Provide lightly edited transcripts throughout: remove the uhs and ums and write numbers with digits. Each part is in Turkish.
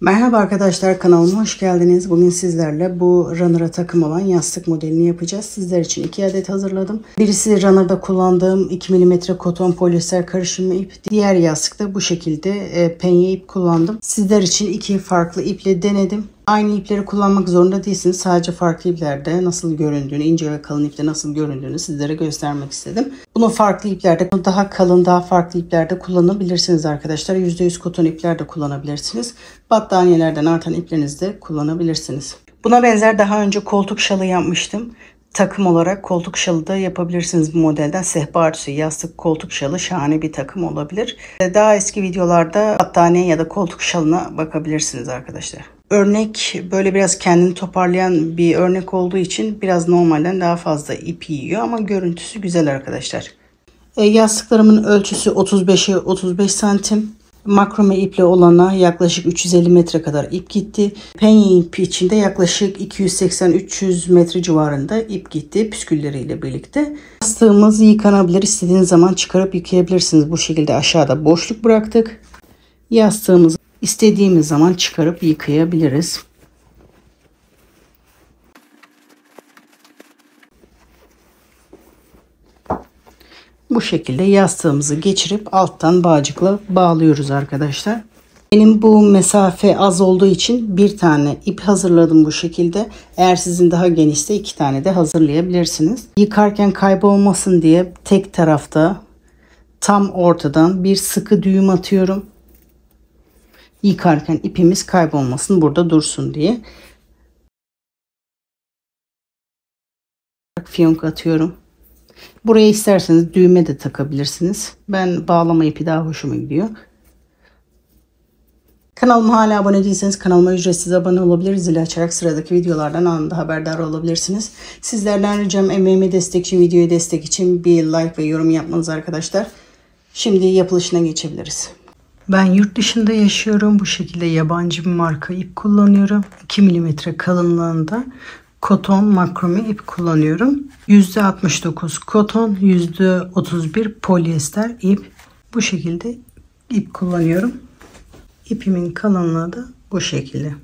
Merhaba arkadaşlar, kanalıma hoş geldiniz. Bugün sizlerle bu runner'a takım olan yastık modelini yapacağız. Sizler için 2 adet hazırladım. Birisi runner'da kullandığım 2 milimetre koton polyester karışımı ip. Diğer yastıkta bu şekilde penye ip kullandım. Sizler için 2 farklı iple denedim. Aynı ipleri kullanmak zorunda değilsiniz. Sadece farklı iplerde nasıl göründüğünü, ince ve kalın iple nasıl göründüğünü sizlere göstermek istedim. Bunu farklı iplerde, daha kalın, daha farklı iplerde kullanabilirsiniz arkadaşlar. %100 koton iplerde kullanabilirsiniz. Battaniyelerden artan iplerinizi de kullanabilirsiniz. Buna benzer daha önce koltuk şalı yapmıştım. Takım olarak koltuk şalı da yapabilirsiniz bu modelden. Sehpa örtüsü, yastık, koltuk şalı şahane bir takım olabilir. Daha eski videolarda battaniye ya da koltuk şalına bakabilirsiniz arkadaşlar. Örnek böyle biraz kendini toparlayan bir örnek olduğu için biraz normalden daha fazla ip yiyor ama görüntüsü güzel arkadaşlar. Yastıklarımın ölçüsü 35'e 35 santim. Makrome iple olana yaklaşık 350 metre kadar ip gitti. Penye ipi içinde yaklaşık 280-300 metre civarında ip gitti püskülleriyle birlikte. Yastığımız yıkanabilir. İstediğiniz zaman çıkarıp yıkayabilirsiniz. Bu şekilde aşağıda boşluk bıraktık. Yastığımızı istediğimiz zaman çıkarıp yıkayabiliriz. Bu şekilde yastığımızı geçirip alttan bağcıkla bağlıyoruz arkadaşlar. Benim bu mesafe az olduğu için bir tane ip hazırladım bu şekilde. Eğer sizin daha genişse 2 tane de hazırlayabilirsiniz. Yıkarken kaybolmasın diye tek tarafta tam ortadan bir sıkı düğüm atıyorum. Yıkarken ipimiz kaybolmasın, burada dursun diye. Fiyonk atıyorum. Buraya isterseniz düğme de takabilirsiniz. Ben bağlama ipi daha hoşuma gidiyor. Kanalıma hala abone değilseniz kanalıma ücretsiz abone olabilir. Zili açarak sıradaki videolardan anında haberdar olabilirsiniz. Sizlerden ricam emeğime destek için, videoya destek için bir like ve yorum yapmanız arkadaşlar. Şimdi yapılışına geçebiliriz. Ben yurt dışında yaşıyorum. Bu şekilde yabancı bir marka ip kullanıyorum. 2 milimetre kalınlığında koton makrome ip kullanıyorum. %69 koton, %31 polyester ip. Bu şekilde ip kullanıyorum. İpimin kalınlığı da bu şekilde.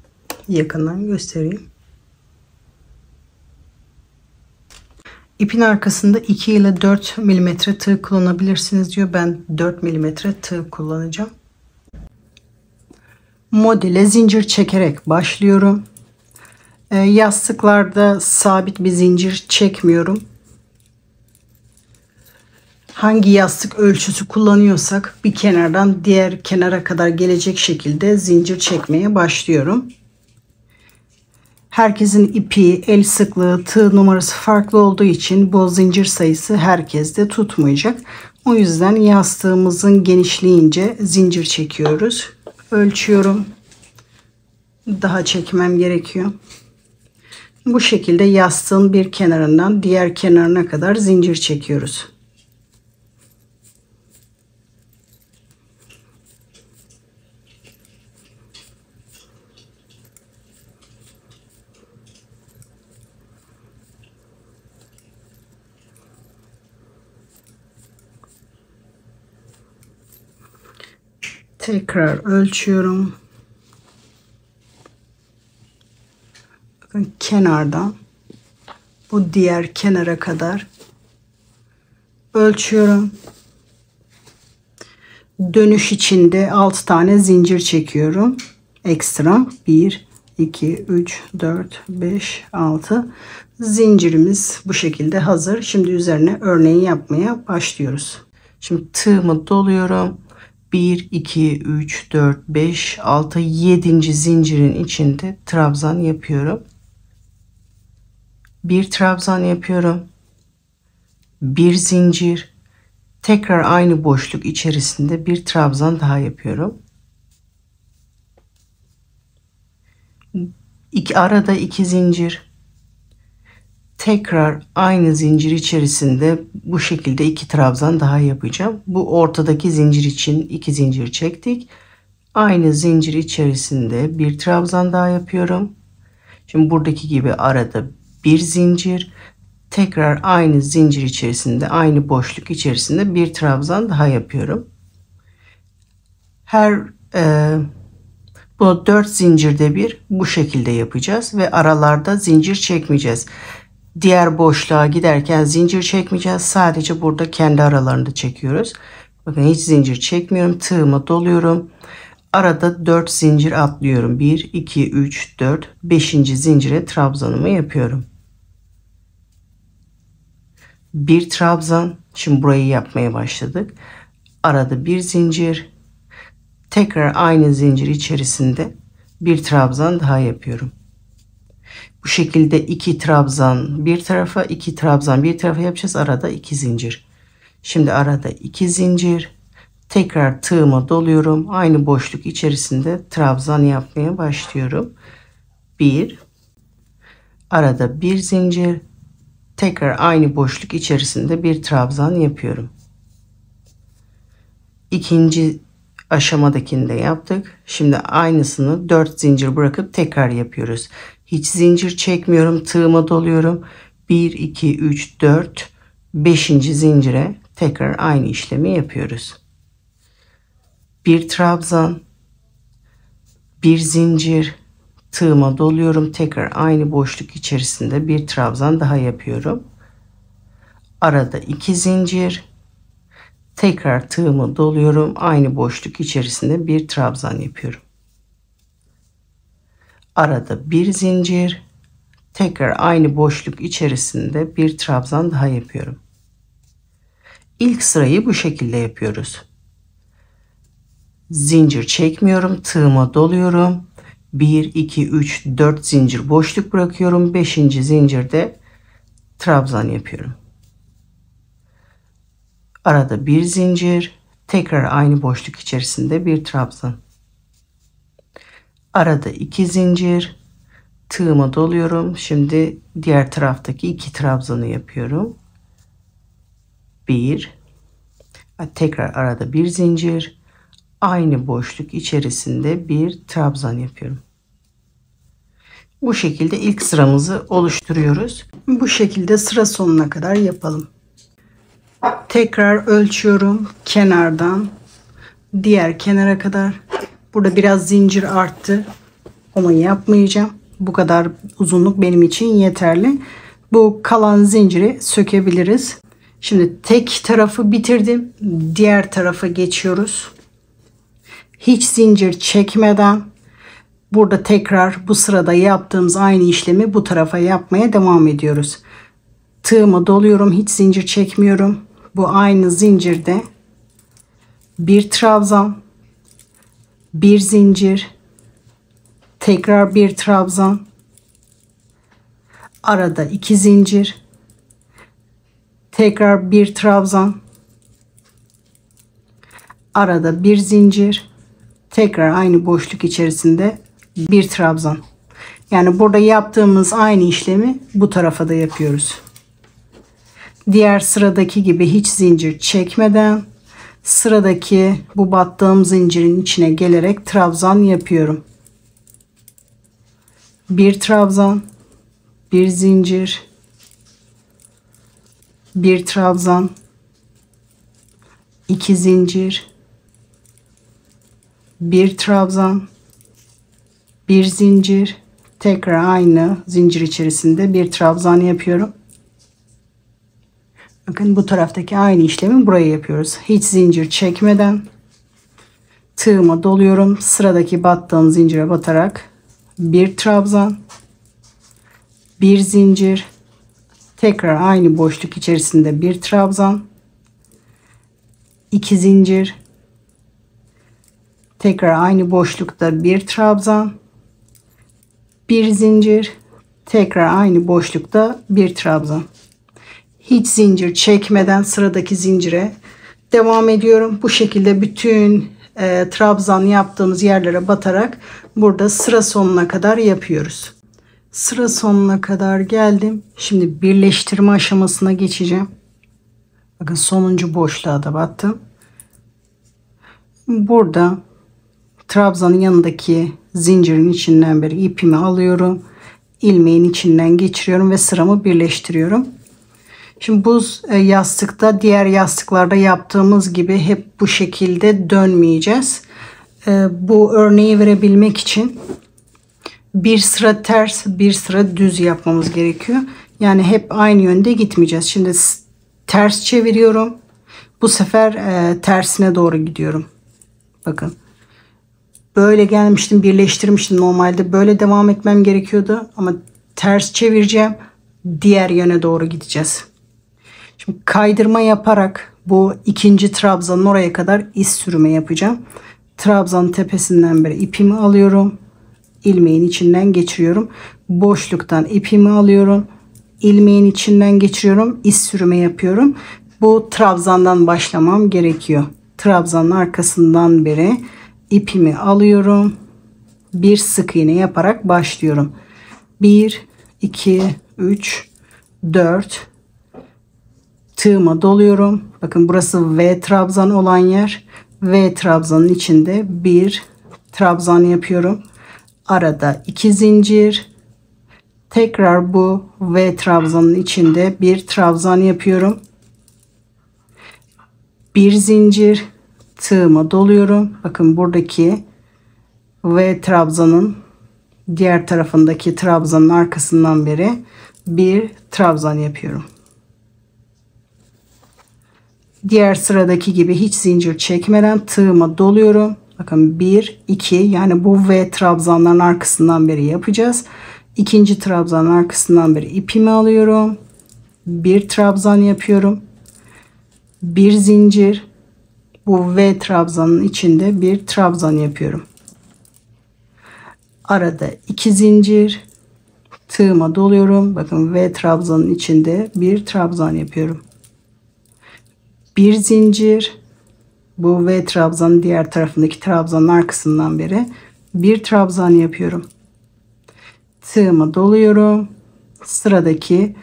Yakından göstereyim. İpin arkasında 2 ile 4 milimetre tığ kullanabilirsiniz diyor. Ben 4 milimetre tığ kullanacağım. Modele zincir çekerek başlıyorum. Yastıklarda sabit bir zincir çekmiyorum. Hangi yastık ölçüsü kullanıyorsak bir kenardan diğer kenara kadar gelecek şekilde zincir çekmeye başlıyorum. Herkesin ipi, el sıklığı, tığ numarası farklı olduğu için bu zincir sayısı herkeste tutmayacak. O yüzden yastığımızın genişliğince zincir çekiyoruz. Ölçüyorum. Daha çekmem gerekiyor. Bu şekilde yastığın bir kenarından diğer kenarına kadar zincir çekiyoruz. Tekrar ölçüyorum. Bakın kenardan bu diğer kenara kadar ölçüyorum. Dönüş içinde 6 tane zincir çekiyorum. Ekstra 1, 2, 3, 4, 5, 6 zincirimiz bu şekilde hazır. Şimdi üzerine örneği yapmaya başlıyoruz. Şimdi tığımı doluyorum. 1, 2, 3, 4, 5, 6, 7. zincirin içinde trabzan yapıyorum. Bir trabzan yapıyorum. Bir zincir. Tekrar aynı boşluk içerisinde bir trabzan daha yapıyorum. Arada 2 zincir. Tekrar aynı zincir içerisinde bu şekilde 2 trabzan daha yapacağım. Bu ortadaki zincir için 2 zincir çektik. Aynı zincir içerisinde bir trabzan daha yapıyorum. Şimdi buradaki gibi arada bir zincir. Tekrar aynı zincir içerisinde, aynı boşluk içerisinde bir trabzan daha yapıyorum. Her Bunu 4 zincirde bir bu şekilde yapacağız ve aralarda zincir çekmeyeceğiz. Diğer boşluğa giderken zincir çekmeyeceğiz. Sadece burada kendi aralarında çekiyoruz. Bakın hiç zincir çekmiyorum. Tığıma doluyorum. Arada 4 zincir atlıyorum. 1, 2, 3, 4, 5. zincire trabzanımı yapıyorum. Bir trabzan. Şimdi burayı yapmaya başladık. Arada bir zincir. Tekrar aynı zincir içerisinde bir trabzan daha yapıyorum. Bu şekilde 2 trabzan bir tarafa, 2 trabzan bir tarafa yapacağız. Arada 2 zincir. Şimdi arada 2 zincir. Tekrar tığıma doluyorum. Aynı boşluk içerisinde trabzan yapmaya başlıyorum. 1. Arada bir zincir. Tekrar aynı boşluk içerisinde bir trabzan yapıyorum. İkinci aşamadakini de yaptık. Şimdi aynısını 4 zincir bırakıp tekrar yapıyoruz. Hiç zincir çekmiyorum. Tığıma doluyorum. 1, 2, 3, 4, 5. zincire tekrar aynı işlemi yapıyoruz. Bir trabzan, bir zincir, tığıma doluyorum. Tekrar aynı boşluk içerisinde bir trabzan daha yapıyorum. Arada 2 zincir, tekrar tığımı doluyorum. Aynı boşluk içerisinde bir trabzan yapıyorum. Arada bir zincir, tekrar aynı boşluk içerisinde bir trabzan daha yapıyorum. İlk sırayı bu şekilde yapıyoruz. Zincir çekmiyorum, tığıma doluyorum. 1, 2, 3, 4 zincir boşluk bırakıyorum. 5. zincirde trabzan yapıyorum. Arada bir zincir, tekrar aynı boşluk içerisinde bir trabzan. Arada 2 zincir, tığıma doluyorum. Şimdi diğer taraftaki 2 trabzanı yapıyorum. 1, tekrar arada bir zincir, aynı boşluk içerisinde bir trabzan yapıyorum. Bu şekilde ilk sıramızı oluşturuyoruz. Bu şekilde sıra sonuna kadar yapalım. Tekrar ölçüyorum kenardan diğer kenara kadar. Burada biraz zincir arttı. Onu yapmayacağım. Bu kadar uzunluk benim için yeterli. Bu kalan zinciri sökebiliriz. Şimdi tek tarafı bitirdim. Diğer tarafa geçiyoruz. Hiç zincir çekmeden burada tekrar bu sırada yaptığımız aynı işlemi bu tarafa yapmaya devam ediyoruz. Tığımı doluyorum. Hiç zincir çekmiyorum. Bu aynı zincirde bir trabzan, bir zincir, tekrar bir trabzan, arada 2 zincir, tekrar bir trabzan, arada bir zincir, tekrar aynı boşluk içerisinde bir trabzan. Yani burada yaptığımız aynı işlemi bu tarafa da yapıyoruz. Diğer sıradaki gibi hiç zincir çekmeden sıradaki bu battığım zincirin içine gelerek trabzan yapıyorum. Bir trabzan, bir zincir, bir trabzan, 2 zincir, bir trabzan, bir zincir, tekrar aynı zincir içerisinde bir trabzan yapıyorum. Bakın bu taraftaki aynı işlemi buraya yapıyoruz. Hiç zincir çekmeden tığıma doluyorum. Sıradaki battığım zincire batarak bir trabzan, bir zincir, tekrar aynı boşluk içerisinde bir trabzan, 2 zincir, tekrar aynı boşlukta bir trabzan, bir zincir, tekrar aynı boşlukta bir trabzan. Hiç zincir çekmeden sıradaki zincire devam ediyorum. Bu şekilde bütün trabzan yaptığımız yerlere batarak burada sıra sonuna kadar yapıyoruz. Sıra sonuna kadar geldim. Şimdi birleştirme aşamasına geçeceğim. Bakın sonuncu boşluğa da battım. Burada trabzanın yanındaki zincirin içinden bir ipimi alıyorum. İlmeğin içinden geçiriyorum ve sıramı birleştiriyorum. Şimdi bu yastıkta diğer yastıklarda yaptığımız gibi hep bu şekilde dönmeyeceğiz. Bu örneği verebilmek için bir sıra ters, bir sıra düz yapmamız gerekiyor. Yani hep aynı yönde gitmeyeceğiz. Şimdi ters çeviriyorum. Bu sefer tersine doğru gidiyorum. Bakın. Böyle gelmiştim, birleştirmiştim. Normalde böyle devam etmem gerekiyordu. Ama ters çevireceğim. Diğer yöne doğru gideceğiz. Şimdi kaydırma yaparak bu ikinci trabzanın oraya kadar iz sürme yapacağım. Trabzanın tepesinden beri ipimi alıyorum. İlmeğin içinden geçiriyorum. Boşluktan ipimi alıyorum. İlmeğin içinden geçiriyorum. İz sürme yapıyorum. Bu trabzandan başlamam gerekiyor. Trabzanın arkasından beri ipimi alıyorum. Bir sık iğne yaparak başlıyorum. 1, 2, 3, 4. Tığıma doluyorum. Bakın burası V trabzan olan yer. V trabzanın içinde bir trabzan yapıyorum. Arada 2 zincir. Tekrar bu V trabzanın içinde bir trabzan yapıyorum. Bir zincir. Tığıma doluyorum. Bakın buradaki V trabzanın diğer tarafındaki trabzanın arkasından beri bir trabzan yapıyorum. Diğer sıradaki gibi hiç zincir çekmeden tığıma doluyorum. Bakın 1, 2, yani bu V trabzanların arkasından beri yapacağız. İkinci trabzanın arkasından beri ipimi alıyorum. Bir trabzan yapıyorum. Bir zincir. Bu V trabzanın içinde bir trabzan yapıyorum. Arada 2 zincir. Tığıma doluyorum. Bakın V trabzanın içinde bir trabzan yapıyorum. Bir zincir. Bu V trabzanın diğer tarafındaki trabzanın arkasından beri bir trabzan yapıyorum. Tığıma doluyorum. Sıradaki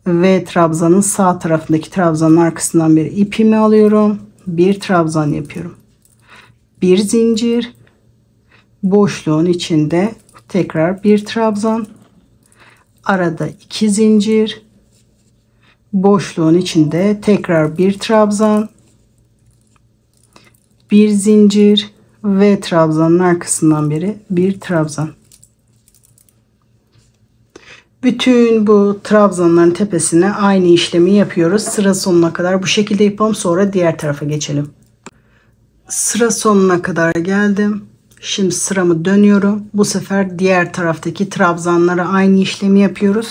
V trabzanın sağ tarafındaki trabzanın arkasından beri ipimi alıyorum. Bir trabzan yapıyorum. Bir zincir. Boşluğun içinde tekrar bir trabzan. Arada 2 zincir. Boşluğun içinde tekrar bir trabzan. Bir zincir ve trabzanın arkasından beri bir trabzan. Bütün bu trabzanların tepesine aynı işlemi yapıyoruz. Sıra sonuna kadar bu şekilde yapalım. Sonra diğer tarafa geçelim. Sıra sonuna kadar geldim. Şimdi sıramı dönüyorum. Bu sefer diğer taraftaki trabzanlara aynı işlemi yapıyoruz.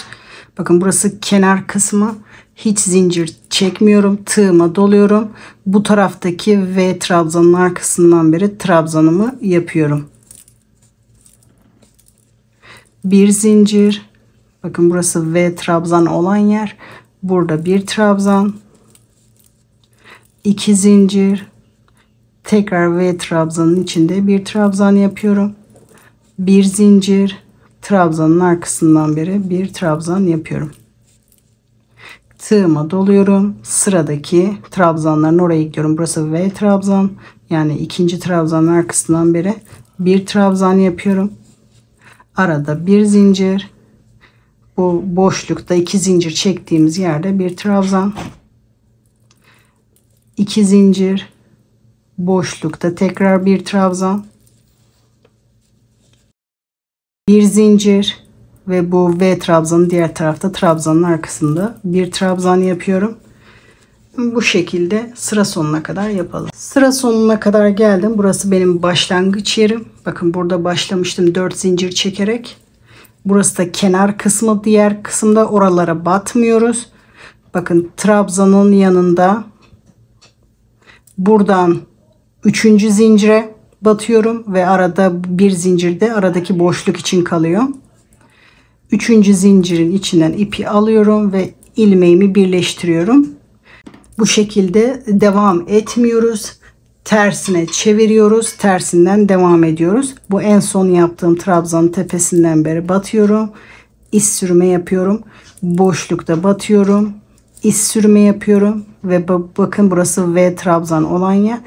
Bakın burası kenar kısmı. Hiç zincir çekmiyorum. Tığıma doluyorum. Bu taraftaki V trabzanın arkasından beri trabzanımı yapıyorum. Bir zincir. Bakın burası V trabzan olan yer. Burada bir trabzan. 2 zincir. Tekrar V trabzanın içinde bir trabzan yapıyorum. Bir zincir. Trabzanın arkasından beri bir trabzan yapıyorum. Tığıma doluyorum. Sıradaki trabzanların oraya gidiyorum. Burası V trabzan. Yani ikinci trabzanın arkasından beri bir trabzan yapıyorum. Arada bir zincir. Bu boşlukta 2 zincir çektiğimiz yerde bir trabzan. 2 zincir. Boşlukta tekrar bir trabzan. Bir zincir. Ve bu V trabzanın diğer tarafta trabzanın arkasında bir trabzan yapıyorum. Bu şekilde sıra sonuna kadar yapalım. Sıra sonuna kadar geldim. Burası benim başlangıç yerim. Bakın burada başlamıştım 4 zincir çekerek. Burası da kenar kısmı. Diğer kısımda oralara batmıyoruz. Bakın trabzanın yanında buradan 3. zincire batıyorum ve arada bir zincirde aradaki boşluk için kalıyor. 3. zincirin içinden ipi alıyorum ve ilmeğimi birleştiriyorum. Bu şekilde devam etmiyoruz. Tersine çeviriyoruz. Tersinden devam ediyoruz. Bu en son yaptığım trabzanın tepesinden beri batıyorum. İz sürme yapıyorum. Boşlukta batıyorum. İz sürme yapıyorum. Ve bakın burası V trabzan olan yer.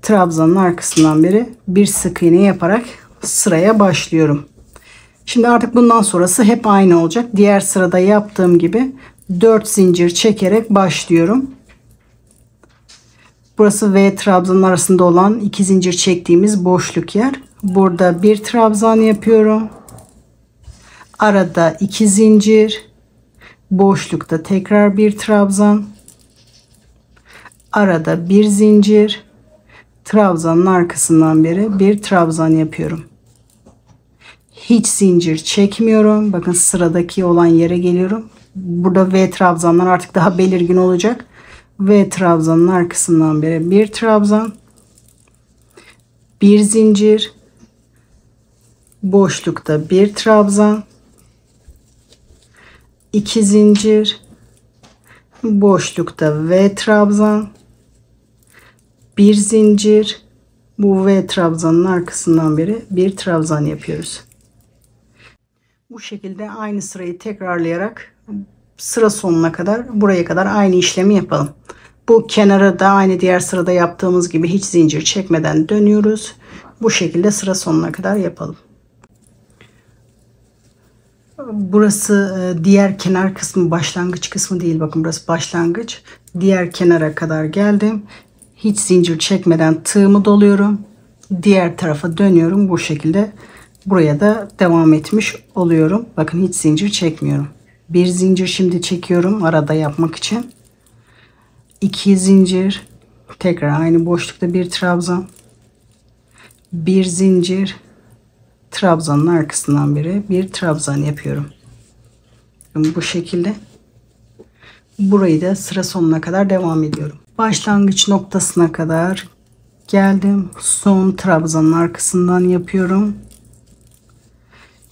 Trabzanın arkasından beri bir sık iğne yaparak sıraya başlıyorum. Şimdi artık bundan sonrası hep aynı olacak. Diğer sırada yaptığım gibi 4 zincir çekerek başlıyorum. Burası V trabzanın arasında olan 2 zincir çektiğimiz boşluk yer. Burada bir trabzan yapıyorum. Arada 2 zincir. Boşlukta tekrar bir trabzan. Arada bir zincir. Trabzanın arkasından beri bir trabzan yapıyorum. Hiç zincir çekmiyorum. Bakın sıradaki olan yere geliyorum. Burada V trabzanlar artık daha belirgin olacak. V trabzanın arkasından beri bir trabzan. Bir zincir. Boşlukta bir trabzan. 2 zincir. Boşlukta V trabzan. Bir zincir. Bu V trabzanın arkasından beri bir trabzan yapıyoruz. Bu şekilde aynı sırayı tekrarlayarak sıra sonuna kadar, buraya kadar aynı işlemi yapalım. Bu kenara da aynı diğer sırada yaptığımız gibi hiç zincir çekmeden dönüyoruz. Bu şekilde sıra sonuna kadar yapalım. Burası diğer kenar kısmı, başlangıç kısmı değil. Bakın burası başlangıç. Diğer kenara kadar geldim. Hiç zincir çekmeden tığımı doluyorum. Diğer tarafa dönüyorum. Bu şekilde buraya da devam etmiş oluyorum. Bakın hiç zincir çekmiyorum. Bir zincir şimdi çekiyorum arada yapmak için. 2 zincir. Tekrar aynı boşlukta bir trabzan. Bir zincir. Trabzanın arkasından beri bir trabzan yapıyorum. Bu şekilde burayı da sıra sonuna kadar devam ediyorum. Başlangıç noktasına kadar geldim. Son trabzanın arkasından yapıyorum.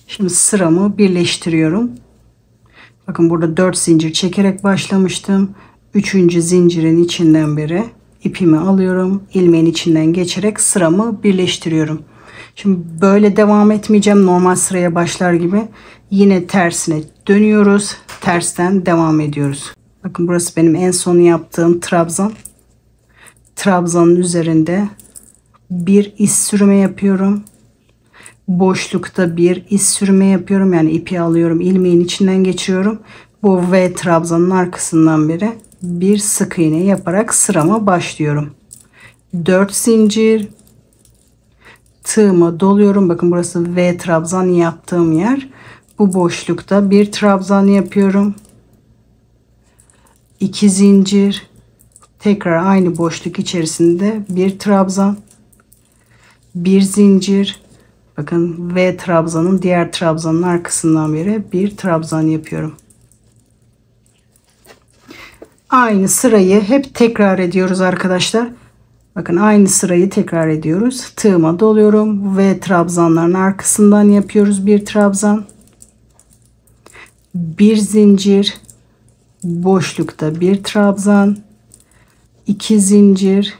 Şimdi sıramı birleştiriyorum. Bakın burada 4 zincir çekerek başlamıştım. 3. zincirin içinden beri ipimi alıyorum. İlmeğin içinden geçerek sıramı birleştiriyorum. Şimdi böyle devam etmeyeceğim. Normal sıraya başlar gibi. Yine tersine dönüyoruz. Tersten devam ediyoruz. Bakın burası benim en son yaptığım trabzan. Trabzanın üzerinde bir iz sürme yapıyorum. Boşlukta bir iz sürme yapıyorum. Yani ipi alıyorum. İlmeğin içinden geçiriyorum. Bu V trabzanın arkasından beri bir sık iğne yaparak sırama başlıyorum. 4 zincir. Tığıma doluyorum. Bakın burası V trabzan yaptığım yer. Bu boşlukta bir trabzan yapıyorum. 2 zincir. Tekrar aynı boşluk içerisinde bir trabzan. Bir zincir. Bakın V trabzanın diğer trabzanın arkasından beri bir trabzan yapıyorum. Aynı sırayı hep tekrar ediyoruz arkadaşlar. Bakın aynı sırayı tekrar ediyoruz. Tığıma doluyorum. V trabzanların arkasından yapıyoruz bir trabzan. Bir zincir. Boşlukta bir trabzan. 2 zincir.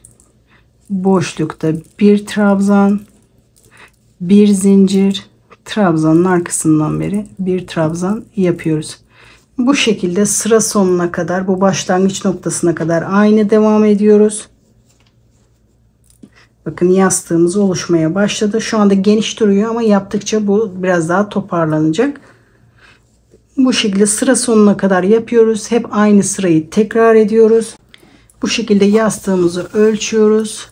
Boşlukta bir trabzan. Bir zincir. Trabzanın arkasından beri bir trabzan yapıyoruz. Bu şekilde sıra sonuna kadar, bu başlangıç noktasına kadar aynı devam ediyoruz. Bakın yastığımız oluşmaya başladı. Şu anda geniş duruyor ama yaptıkça bu biraz daha toparlanacak. Bu şekilde sıra sonuna kadar yapıyoruz. Hep aynı sırayı tekrar ediyoruz. Bu şekilde yastığımızı ölçüyoruz.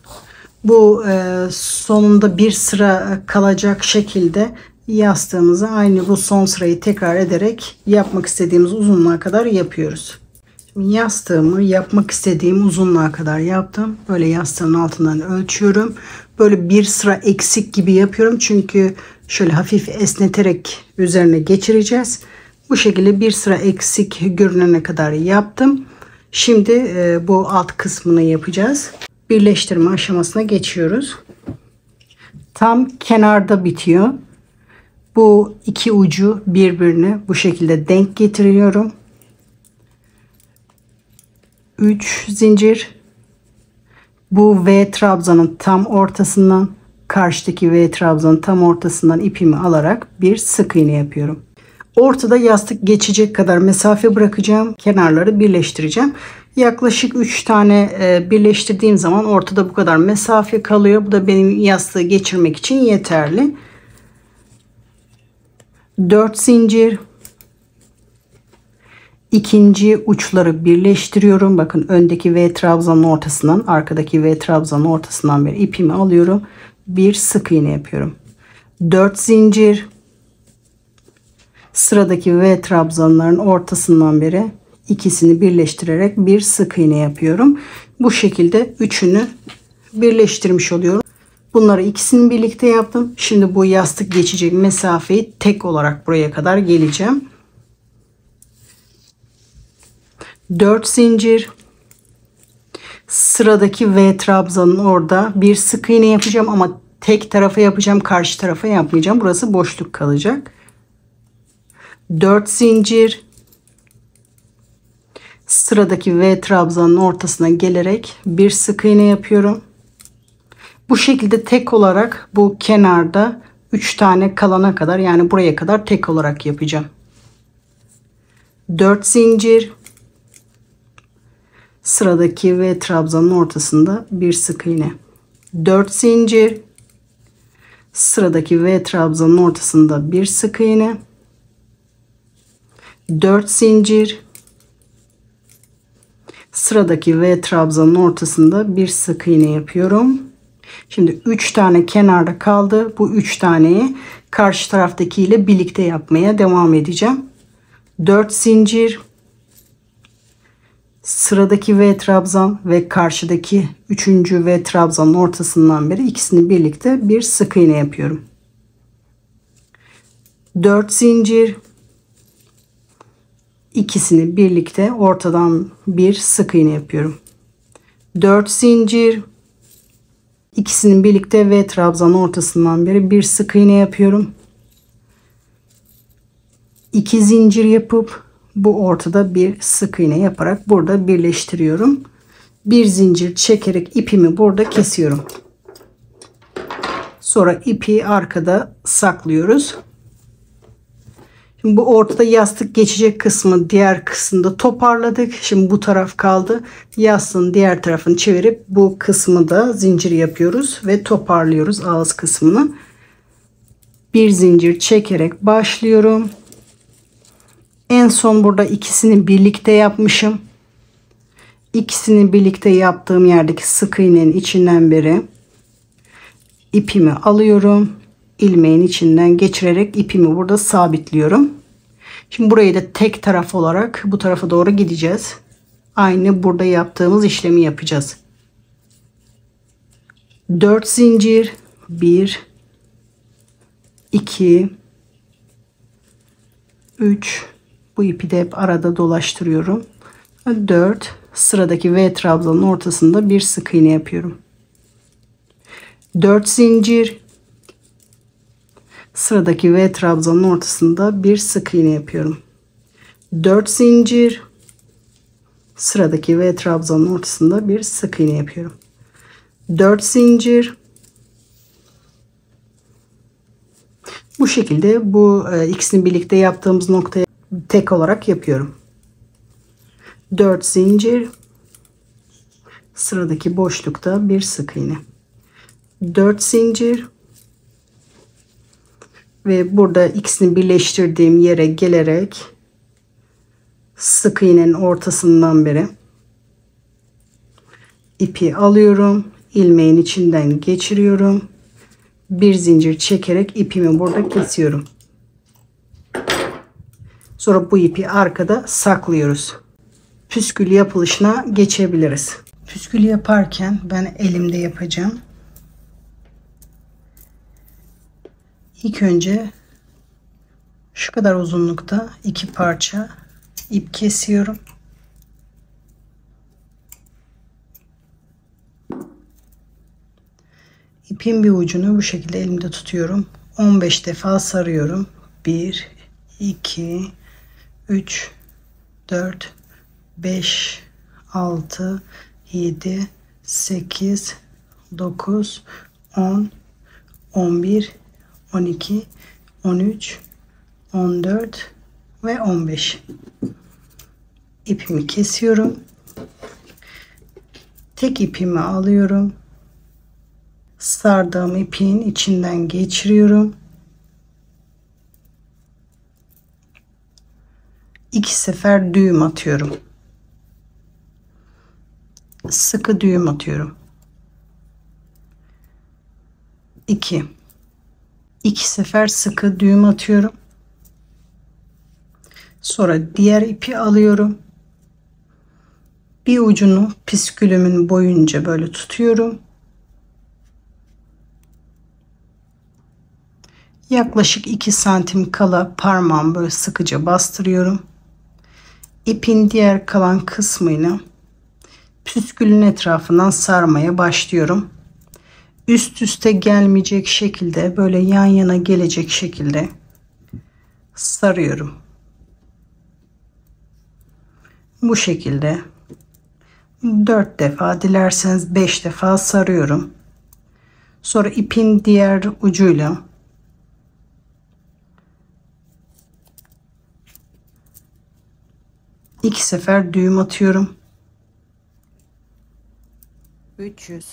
Bu sonunda bir sıra kalacak şekilde yastığımızı aynı bu son sırayı tekrar ederek yapmak istediğimiz uzunluğa kadar yapıyoruz. Şimdi yastığımı yapmak istediğim uzunluğa kadar yaptım. Böyle yastığın altından ölçüyorum. Böyle bir sıra eksik gibi yapıyorum. Çünkü şöyle hafif esneterek üzerine geçireceğiz. Bu şekilde bir sıra eksik görünene kadar yaptım. Şimdi bu alt kısmını yapacağız. Birleştirme aşamasına geçiyoruz. Tam kenarda bitiyor. Bu iki ucu birbirine bu şekilde denk getiriyorum. 3 zincir. Bu V trabzanın tam ortasından, karşıdaki V trabzanın tam ortasından ipimi alarak bir sık iğne yapıyorum. Ortada yastık geçecek kadar mesafe bırakacağım. Kenarları birleştireceğim. Yaklaşık 3 tane birleştirdiğim zaman ortada bu kadar mesafe kalıyor. Bu da benim yastığı geçirmek için yeterli. 4 zincir. İkinci uçları birleştiriyorum. Bakın öndeki V trabzanın ortasından, arkadaki V trabzanın ortasından bir ipimi alıyorum. Bir sık iğne yapıyorum. 4 zincir. Sıradaki V trabzanların ortasından beri ikisini birleştirerek bir sık iğne yapıyorum. Bu şekilde üçünü birleştirmiş oluyorum. Bunları ikisini birlikte yaptım. Şimdi bu yastık geçecek mesafeyi tek olarak buraya kadar geleceğim. 4 zincir. Sıradaki V trabzanın orada bir sık iğne yapacağım ama tek tarafa yapacağım, karşı tarafa yapmayacağım. Burası boşluk kalacak. 4 zincir. Sıradaki V trabzanın ortasına gelerek bir sık iğne yapıyorum. Bu şekilde tek olarak bu kenarda 3 tane kalana kadar, yani buraya kadar tek olarak yapacağım. 4 zincir. Sıradaki V trabzanın ortasında bir sık iğne. 4 zincir. Sıradaki V trabzanın ortasında bir sık iğne. 4 zincir. Sıradaki V trabzanın ortasında bir sık iğne yapıyorum. Şimdi 3 tane kenarda kaldı. Bu 3 taneyi karşı taraftaki ile birlikte yapmaya devam edeceğim. 4 zincir. Sıradaki V trabzan ve karşıdaki 3. V trabzanın ortasından beri ikisini birlikte bir sık iğne yapıyorum. 4 zincir. İkisini birlikte ortadan bir sık iğne yapıyorum. 4 zincir. İkisinin birlikte V trabzanın ortasından beri bir sık iğne yapıyorum. 2 zincir yapıp bu ortada bir sık iğne yaparak burada birleştiriyorum. Bir zincir çekerek ipimi burada kesiyorum. Sonra ipi arkada saklıyoruz. Şimdi bu ortada yastık geçecek kısmı, diğer kısmında toparladık. Şimdi bu taraf kaldı. Yastığın diğer tarafını çevirip bu kısmı da zincir yapıyoruz ve toparlıyoruz ağız kısmını. Bir zincir çekerek başlıyorum. En son burada ikisini birlikte yapmışım. İkisini birlikte yaptığım yerdeki sık iğnenin içinden beri ipimi alıyorum. İlmeğin içinden geçirerek ipimi burada sabitliyorum. Şimdi burayı da tek taraf olarak bu tarafa doğru gideceğiz. Aynı burada yaptığımız işlemi yapacağız. 4 zincir, 1 2 3, bu ipi de hep arada dolaştırıyorum. 4, sıradaki V trabzanın ortasında bir sık iğne yapıyorum. 4 zincir. Sıradaki V trabzanın ortasında bir sık iğne yapıyorum. 4 zincir. Sıradaki V trabzanın ortasında bir sık iğne yapıyorum. 4 zincir. Bu şekilde bu ikisini birlikte yaptığımız noktaya tek olarak yapıyorum. 4 zincir. Sıradaki boşlukta bir sık iğne. 4 zincir. Ve burada ikisini birleştirdiğim yere gelerek sık iğnenin ortasından beri ipi alıyorum. İlmeğin içinden geçiriyorum. Bir zincir çekerek ipimi burada kesiyorum. Sonra bu ipi arkada saklıyoruz. Püskül yapılışına geçebiliriz. Püskül yaparken ben elimde yapacağım. İlk önce şu kadar uzunlukta 2 parça ip kesiyorum. İpin bir ucunu bu şekilde elimde tutuyorum. 15 defa sarıyorum. 1 2 3 4 5 6 7 8 9 10 11 12 13 14 ve 15. İpimi kesiyorum. Tek ipimi alıyorum. Sardığım ipin içinden geçiriyorum. 2 sefer düğüm atıyorum. Sıkı düğüm atıyorum. 2 sefer sıkı düğüm atıyorum. Sonra diğer ipi alıyorum. Bir ucunu piskülümün boyunca böyle tutuyorum. Yaklaşık 2 santim kala parmağımı böyle sıkıca bastırıyorum. İpin diğer kalan kısmını püskülün etrafından sarmaya başlıyorum. Üst üste gelmeyecek şekilde, böyle yan yana gelecek şekilde sarıyorum. Bu şekilde 4 defa, dilerseniz 5 defa sarıyorum. Sonra ipin diğer ucuyla iki sefer düğüm atıyorum. 300,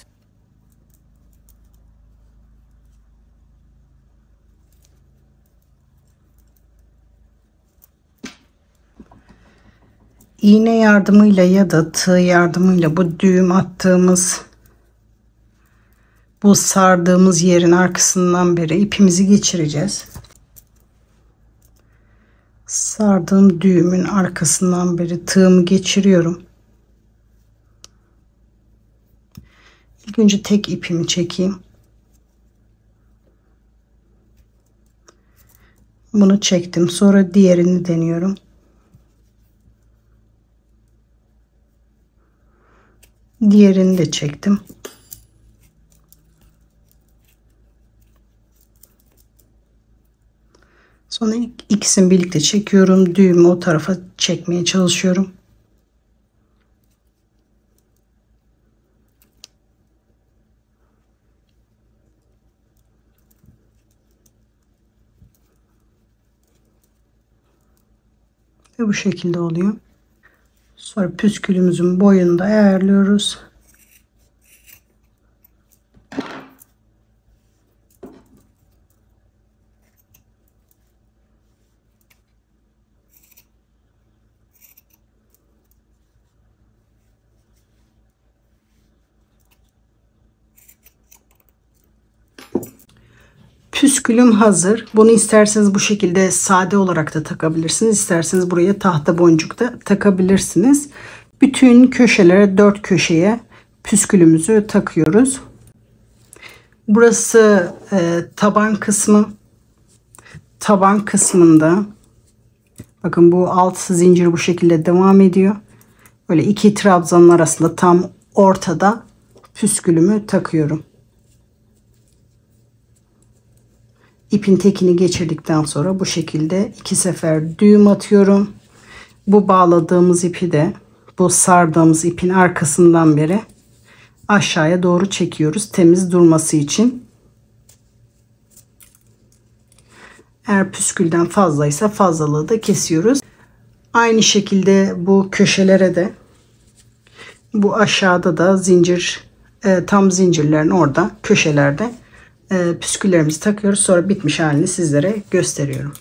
iğne yardımıyla ya da tığ yardımıyla bu düğüm attığımız, bu sardığımız yerin arkasından beri ipimizi geçireceğiz. Sardığım düğümün arkasından beri tığımı geçiriyorum. İlk önce tek ipimi çekeyim. Bunu çektim. Sonra diğerini deniyorum. Diğerini de çektim. Sonra ikisini birlikte çekiyorum. Düğümü o tarafa çekmeye çalışıyorum. Ve bu şekilde oluyor. Sonra püskülümüzün boyunu da ayarlıyoruz. Püskülüm hazır. Bunu isterseniz bu şekilde sade olarak da takabilirsiniz. İsterseniz buraya tahta boncuk da takabilirsiniz. Bütün köşelere, 4 köşeye püskülümüzü takıyoruz. Burası taban kısmı. Taban kısmında bakın bu alt zincir bu şekilde devam ediyor. Böyle iki trabzanın arasında tam ortada püskülümü takıyorum. İpin tekini geçirdikten sonra bu şekilde 2 sefer düğüm atıyorum. Bu bağladığımız ipi de bu sardığımız ipin arkasından beri aşağıya doğru çekiyoruz temiz durması için. Eğer püskülden fazlaysa fazlalığı da kesiyoruz. Aynı şekilde bu köşelere de, bu aşağıda da zincir, tam zincirlerin orada köşelerde püsküllerimizi takıyoruz. Sonra bitmiş halini sizlere gösteriyorum.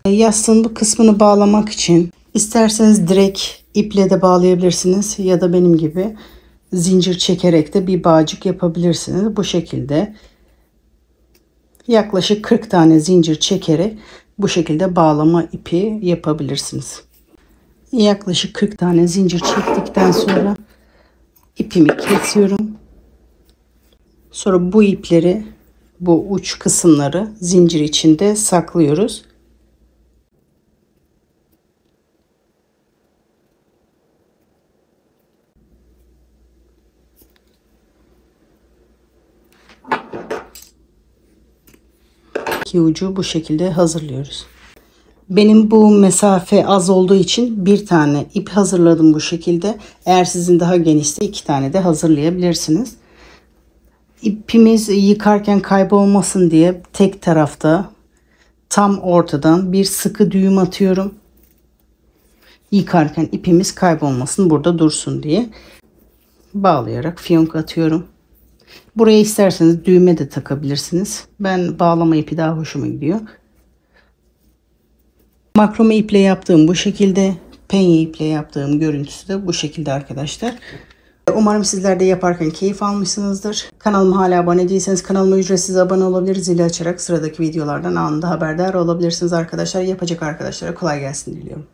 Yastığın bu kısmını bağlamak için isterseniz direkt iple de bağlayabilirsiniz ya da benim gibi zincir çekerek de bir bağcık yapabilirsiniz. Bu şekilde yaklaşık 40 tane zincir çekerek bu şekilde bağlama ipi yapabilirsiniz. Yaklaşık 40 tane zincir çektikten sonra ipimi kesiyorum. Sonra bu ipleri, bu uç kısımları zincir içinde saklıyoruz. İki ucu bu şekilde hazırlıyoruz. Benim bu mesafe az olduğu için bir tane ip hazırladım bu şekilde. Eğer sizin daha genişse 2 tane de hazırlayabilirsiniz. İpimiz yıkarken kaybolmasın diye tek tarafta tam ortadan bir sıkı düğüm atıyorum. Yıkarken ipimiz kaybolmasın, burada dursun diye bağlayarak fiyonk atıyorum. Buraya isterseniz düğme de takabilirsiniz. Ben bağlama ipi daha hoşuma gidiyor. Makrome iple yaptığım bu şekilde. Penye iple yaptığım görüntüsü de bu şekilde arkadaşlar. Umarım sizler de yaparken keyif almışsınızdır. Kanalıma hala abone değilseniz kanalıma ücretsiz abone olabilir. Zili açarak sıradaki videolardan anında haberdar olabilirsiniz arkadaşlar. Yapacak arkadaşlara kolay gelsin diliyorum.